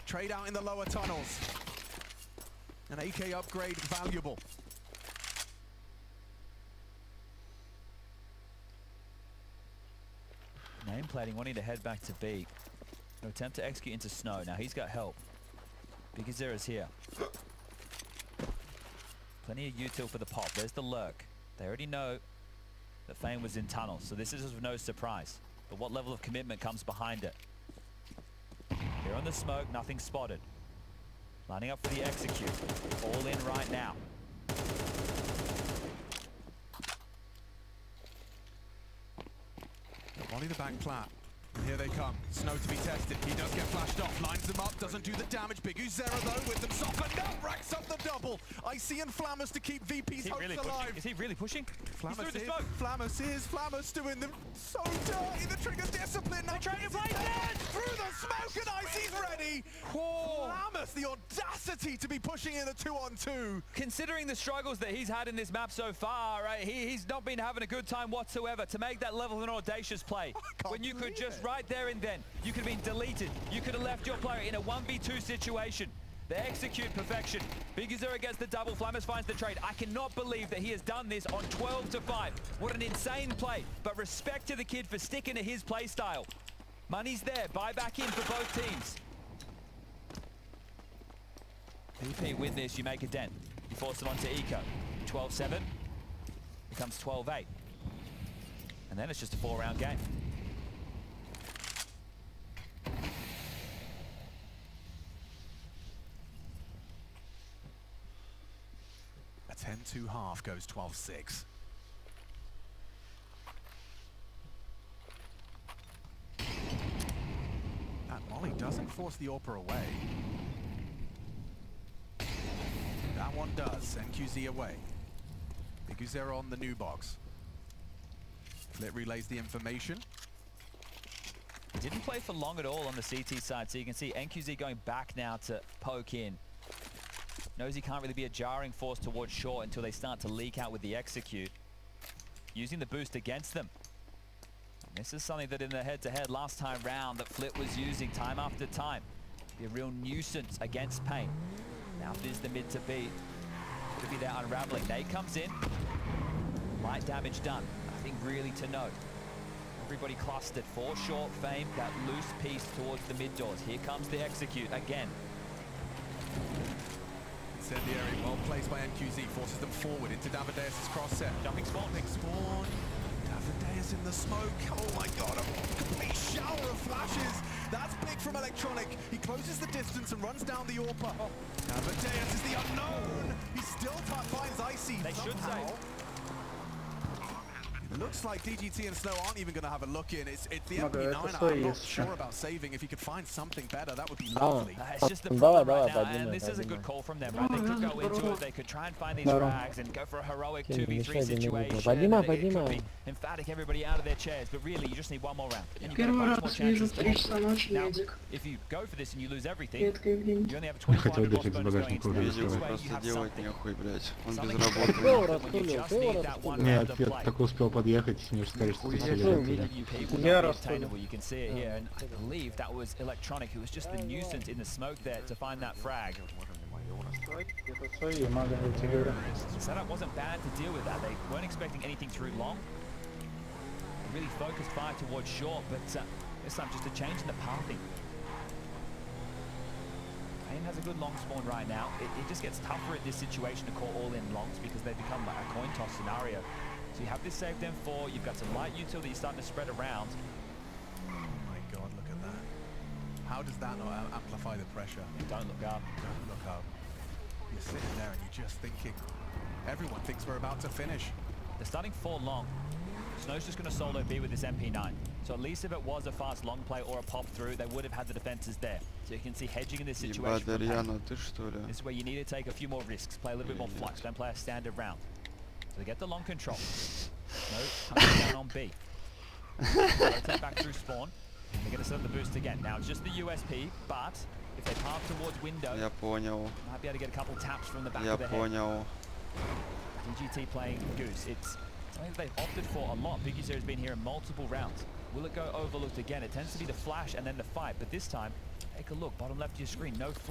Trade out in the lower tunnels. An AK upgrade valuable. Nameplating, wanting to head back to B. No attempt to execute into snow. Now he's got help. Big Azera's here. Plenty of util for the pop. There's the lurk. They already know that Fame was in tunnels, so this is no surprise. But what level of commitment comes behind it? They're on the smoke, nothing spotted. Lining up for the execute. All in right now. Volley the back plat. And here they come. Snow to be tested. He does get flashed off. Lines them up. Doesn't do the damage. Big Uzera though with them softened up. Racks up the double. Icy and Flammus to keep VP's hopes alive. Is he really pushing? Flammus is. Flammus doing them so dirty. The trigger discipline. They're trying to play dead. Through the smoke and Icy's ready. Whoa. Flammus, the audacity to be pushing in a 2-on-2. Considering the struggles that he's had in this map so far, right, he's not been having a good time whatsoever to make that level of an audacious play. When you could just right there and then, you could have been deleted. You could have left your player in a 1v2 situation. They execute perfection. Big Azera gets the double. Flammus finds the trade. I cannot believe that he has done this on 12-5. What an insane play. But respect to the kid for sticking to his play style. Money's there. Buy back in for both teams. BP, with this, you make a dent. You force it onto Eco. 12-7 becomes 12-8. And then it's just a 4-round game. A 10-2 half goes 12-6. That molly doesn't force the AWPer away. That one does. NQZ away. Big Uzera on the new box. Flit relays the information. He didn't play for long at all on the CT side, so you can see NQZ going back now to poke in. Knows he can't really be a jarring force towards short until they start to leak out with the execute. Using the boost against them. And this is something that in the head-to-head last time round that Flit was using time after time. Be a real nuisance against Pain. Now there's the mid to B. Could be there unraveling. Nate comes in. Light damage done. Nothing really to note. Everybody clustered. 4 short, Fame. That loose piece towards the mid doors. Here comes the execute again. Incendiary, well placed by NQZ, forces them forward into Davideus' cross set. Jumping spawn. Big spawn. Davideus in the smoke. Oh my god, a complete shower of flashes. That's big from Electronic. He closes the distance and runs down the AWPer. Oh. Davideus is the unknown. He still finds Icy. They should say. It looks like DGT and Snow aren't even going to have a look in. It's the MP9. I'm not sure about saving. If he could find something better, that would be lovely. It's just the problem right now, and this is a good call from them, right? They could go into it, they could try and find these frags and go for a heroic 2v3 situation. It could be emphatic everybody out of their chairs, but really you just need one more round. And you get a bunch more chances to win. Now, if you go for this and you lose everything, you only have a 25 crossbones going into this. This way you have something. When you just need that one round of play. Подъехать, мне же сказали, что you can see it here, and I believe that was Electronic, who was just the nuisance in the smoke there to find that frag. The setup wasn't bad to deal with that. They weren't expecting anything through long. They really focused fire towards short, but this time just a change in the pathing. Pain has a good long spawn right now. It just gets tougher in this situation to call all in longs because they become like a coin toss scenario. So you have this saved M4, you've got some light util that you're starting to spread around. Oh my god, look at that. How does that not amplify the pressure? Don't look up. Don't look up. You're sitting there and you're just thinking, everyone thinks we're about to finish. They're starting 4 long. Snow's just going to solo B with this MP9. So at least if it was a fast long play or a pop through, they would have had the defenses there. So you can see hedging in this situation. This is where you need to take a few more risks, play a little bit more flux, don't play a standard round. So they get the long control. No, coming down on B. Rotate back through spawn. They're going to set up the boost again. Now it's just the USP, but if they path towards window, might be able to get a couple taps from the back of the head. DGT playing Goose. It's something that they've opted for a lot. Big User has been here in multiple rounds. Will it go overlooked again? It tends to be the flash and then the fight, but this time Take a look, bottom left of your screen, no flag.